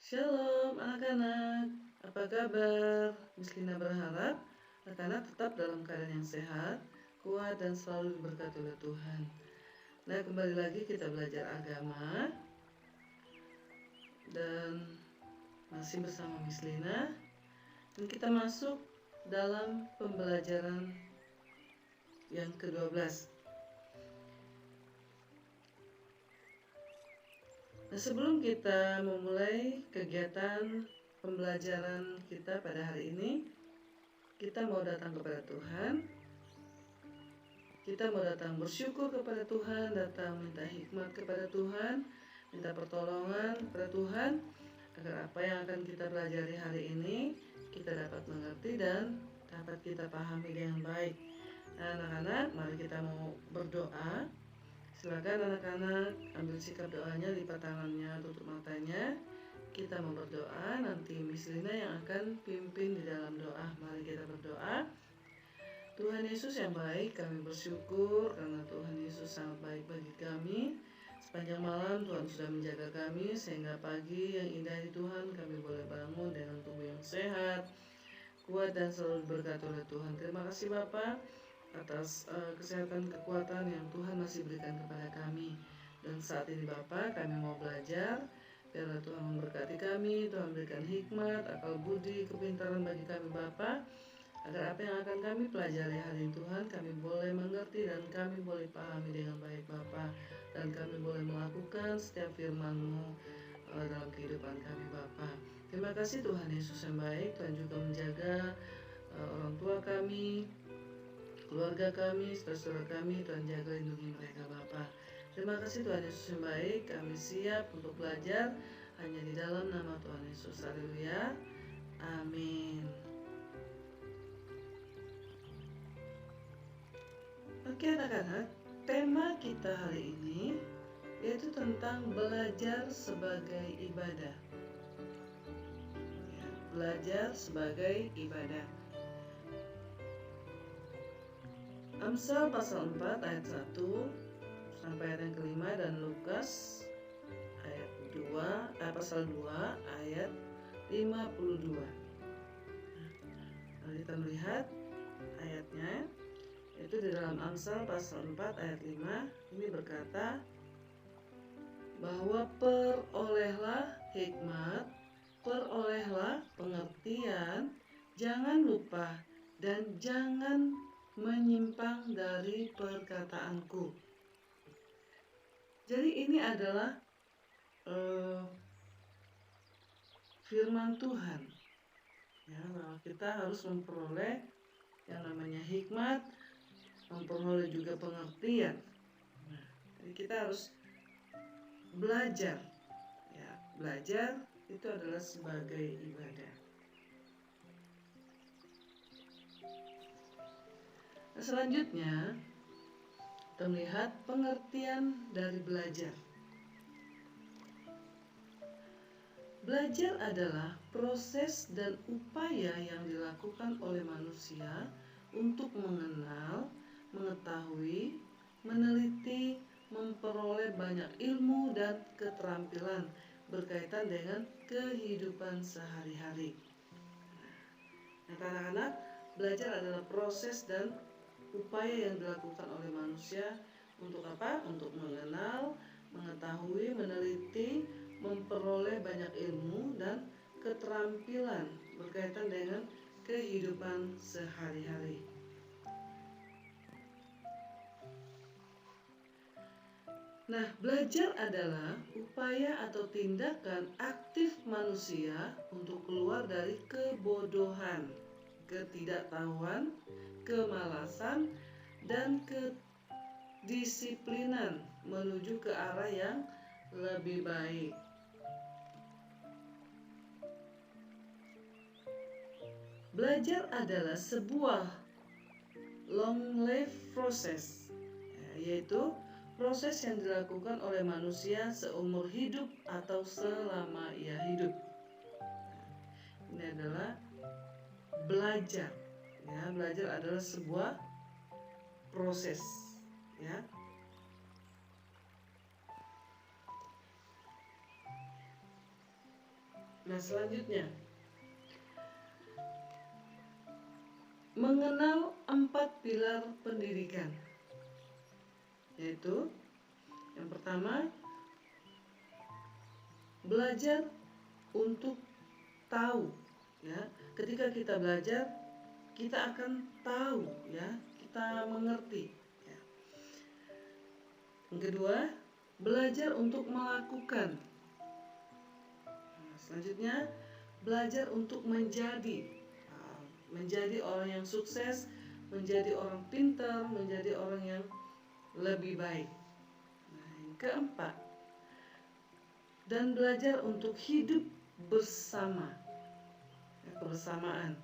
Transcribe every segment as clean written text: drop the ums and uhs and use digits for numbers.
Shalom anak-anak, apa kabar? Miss Lina berharap anak-anak tetap dalam keadaan yang sehat, kuat dan selalu diberkati oleh Tuhan. Nah, kembali lagi kita belajar agama dan masih bersama Miss Lina, dan kita masuk dalam pembelajaran yang ke-12. Nah, sebelum kita memulai kegiatan pembelajaran kita pada hari ini, kita mau datang kepada Tuhan. Kita mau datang bersyukur kepada Tuhan, datang minta hikmat kepada Tuhan, minta pertolongan kepada Tuhan, agar apa yang akan kita pelajari hari ini kita dapat mengerti dan dapat kita pahami dengan baik. Nah, anak-anak, mari kita mau berdoa. Silakan anak-anak ambil sikap doanya, lipat tangannya, tutup matanya. Kita mau berdoa, nanti Miss Lina yang akan pimpin di dalam doa. Mari kita berdoa. Tuhan Yesus yang baik, kami bersyukur karena Tuhan Yesus sangat baik bagi kami. Sepanjang malam Tuhan sudah menjaga kami, sehingga pagi yang indah di Tuhan kami boleh bangun dengan tubuh yang sehat, kuat dan selalu diberkati oleh Tuhan. Terima kasih Bapak atas kesehatan, kekuatan yang Tuhan masih berikan kepada kami. Dan saat ini Bapak, kami mau belajar. Biarlah Tuhan memberkati kami, Tuhan berikan hikmat, akal budi, kepintaran bagi kami Bapak, agar apa yang akan kami pelajari hari ini Tuhan, kami boleh mengerti dan kami boleh pahami dengan baik Bapa, dan kami boleh melakukan setiap firman-Mu dalam kehidupan kami Bapa. Terima kasih Tuhan Yesus yang baik. Tuhan juga menjaga orang tua kami, keluarga kami, saudara kami. Tuhan jaga lindungi mereka Bapa. Terima kasih Tuhan Yesus yang baik. Kami siap untuk belajar hanya di dalam nama Tuhan Yesus. Haleluya. Amin. Oke anak-anak, tema kita hari ini yaitu tentang belajar sebagai ibadah. Ya, belajar sebagai ibadah. Amsal pasal 4 ayat 1 sampai ayat yang kelima, dan Lukas ayat 2, pasal 2 ayat 52. Mari kita melihat ayatnya. Itu di dalam Amsal pasal 4 ayat 5, ini berkata bahwa perolehlah hikmat, perolehlah pengertian, jangan lupa dan jangan menyimpang dari perkataanku. Jadi ini adalah firman Tuhan, ya, bahwa kita harus memperoleh yang namanya hikmat, memperoleh juga pengertian. Nah, jadi kita harus belajar, ya, belajar itu adalah sebagai ibadah. Nah, selanjutnya kita melihat pengertian dari belajar. Belajar adalah proses dan upaya yang dilakukan oleh manusia untuk mengenal, mengetahui, meneliti, memperoleh banyak ilmu dan keterampilan berkaitan dengan kehidupan sehari-hari. Nah, anak-anak, belajar adalah proses dan upaya yang dilakukan oleh manusia untuk apa? Untuk mengenal, mengetahui, meneliti, memperoleh banyak ilmu dan keterampilan berkaitan dengan kehidupan sehari-hari. Nah, belajar adalah upaya atau tindakan aktif manusia untuk keluar dari kebodohan, ketidaktahuan, kemalasan, dan kedisiplinan menuju ke arah yang lebih baik. Belajar adalah sebuah long life process, yaitu proses yang dilakukan oleh manusia seumur hidup atau selama ia hidup. Ini adalah belajar. Ya, belajar adalah sebuah proses, ya. Nah, selanjutnya, mengenal 4 pilar pendidikan, yaitu yang pertama, belajar untuk tahu, ya. Ketika kita belajar, kita akan tahu, ya, kita mengerti, ya. Yang kedua, belajar untuk melakukan. Nah, selanjutnya, belajar untuk menjadi orang yang sukses, menjadi orang pintar, menjadi orang yang lebih baik. Nah, yang keempat, dan belajar untuk hidup bersama, ya, kebersamaan.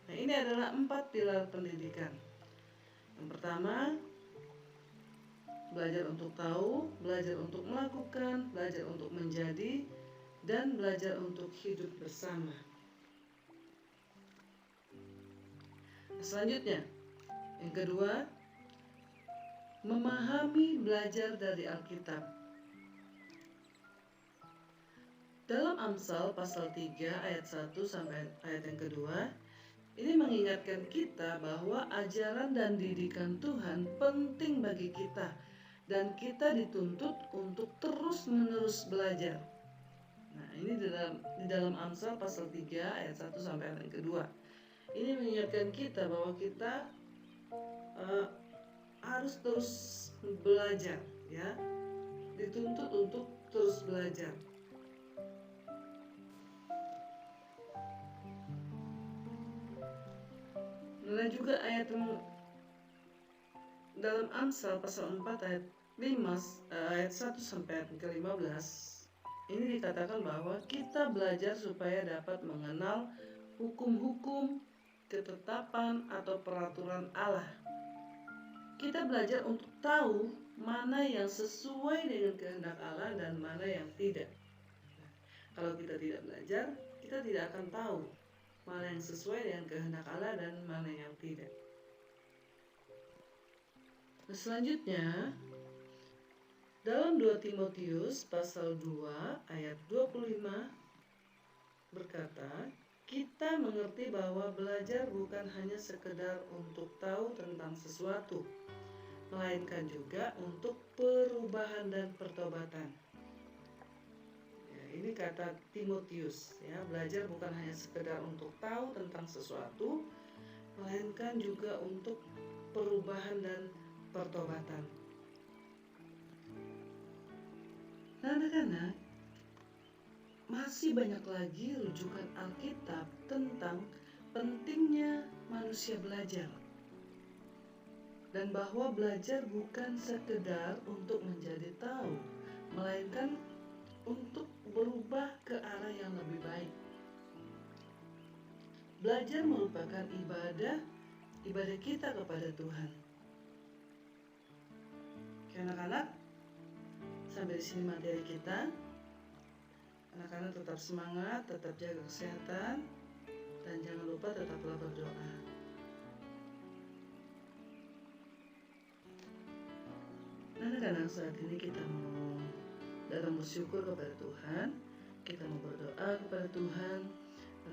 Nah, ini adalah 4 pilar pendidikan. Yang pertama, belajar untuk tahu, belajar untuk melakukan, belajar untuk menjadi, dan belajar untuk hidup bersama. Selanjutnya, yang kedua, memahami belajar dari Alkitab. Dalam Amsal pasal 3 ayat 1 sampai ayat yang kedua, ini mengingatkan kita bahwa ajaran dan didikan Tuhan penting bagi kita, dan kita dituntut untuk terus-menerus belajar. Nah, ini di dalam Amsal pasal 3 ayat 1 sampai ayat yang kedua. Ini mengingatkan kita bahwa kita harus terus belajar, ya. Dituntut untuk terus belajar. Dan juga ayat dalam Amsal pasal 4 ayat 1 sampai ayat ke-15, ini dikatakan bahwa kita belajar supaya dapat mengenal hukum-hukum, ketetapan atau peraturan Allah. Kita belajar untuk tahu mana yang sesuai dengan kehendak Allah dan mana yang tidak. Kalau kita tidak belajar, kita tidak akan tahu mana yang sesuai dengan kehendak Allah dan mana yang tidak. Nah, selanjutnya, dalam 2 Timotius pasal 2 ayat 25 berkata, kita mengerti bahwa belajar bukan hanya sekedar untuk tahu tentang sesuatu, melainkan juga untuk perubahan dan pertobatan. Ya, ini kata Timotius, ya, belajar bukan hanya sekedar untuk tahu tentang sesuatu, melainkan juga untuk perubahan dan pertobatan. Nah, anak-anak, masih banyak lagi rujukan Alkitab tentang pentingnya manusia belajar, dan bahwa belajar bukan sekedar untuk menjadi tahu, melainkan untuk berubah ke arah yang lebih baik. Belajar merupakan ibadah kita kepada Tuhan. Oke, anak-anak, sampai di sini materi kita. Anak-anak tetap semangat, tetap jaga kesehatan, dan jangan lupa tetaplah berdoa. Anak-anak, saat ini kita mau datang bersyukur kepada Tuhan. Kita mau berdoa kepada Tuhan.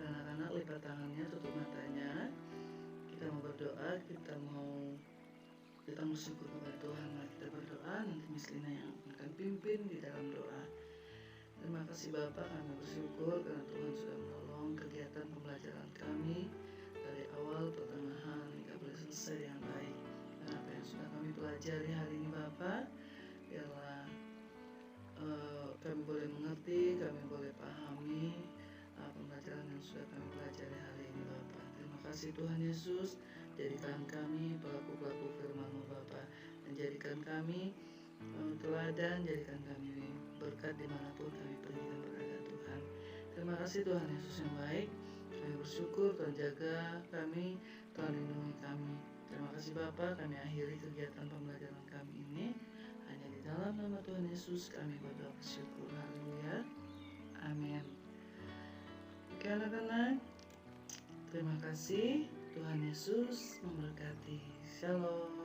Anak-anak lipat tangannya, tutup matanya. Kita mau berdoa, kita mau datang bersyukur kepada Tuhan. Mari kita berdoa, nanti Miss Lina yang akan pimpin di dalam doa. Terima kasih Bapak, kami bersyukur karena Tuhan sudah menolong kegiatan pembelajaran kami dari awal, pertengahan, hingga boleh selesai dengan baik. Dan apa yang sudah kami pelajari hari ini Bapak, biarlah kami boleh mengerti, kami boleh pahami pembelajaran yang sudah kami pelajari hari ini Bapak. Terima kasih Tuhan Yesus, jadikan kami pelaku-pelaku firman-Mu Bapak, dan jadikan kami teladan, jadikan kami berkat dimanapun kami pergi dan berada Tuhan. Terima kasih Tuhan Yesus yang baik. Kami bersyukur Tuhan jaga kami, Tuhan lindungi kami. Terima kasih Bapa, kami akhiri kegiatan pembelajaran kami ini. Hanya di dalam nama Tuhan Yesus kami berdoa bersyukur. Haleluya. Amin. Oke anak-anak, terima kasih. Tuhan Yesus memberkati. Shalom.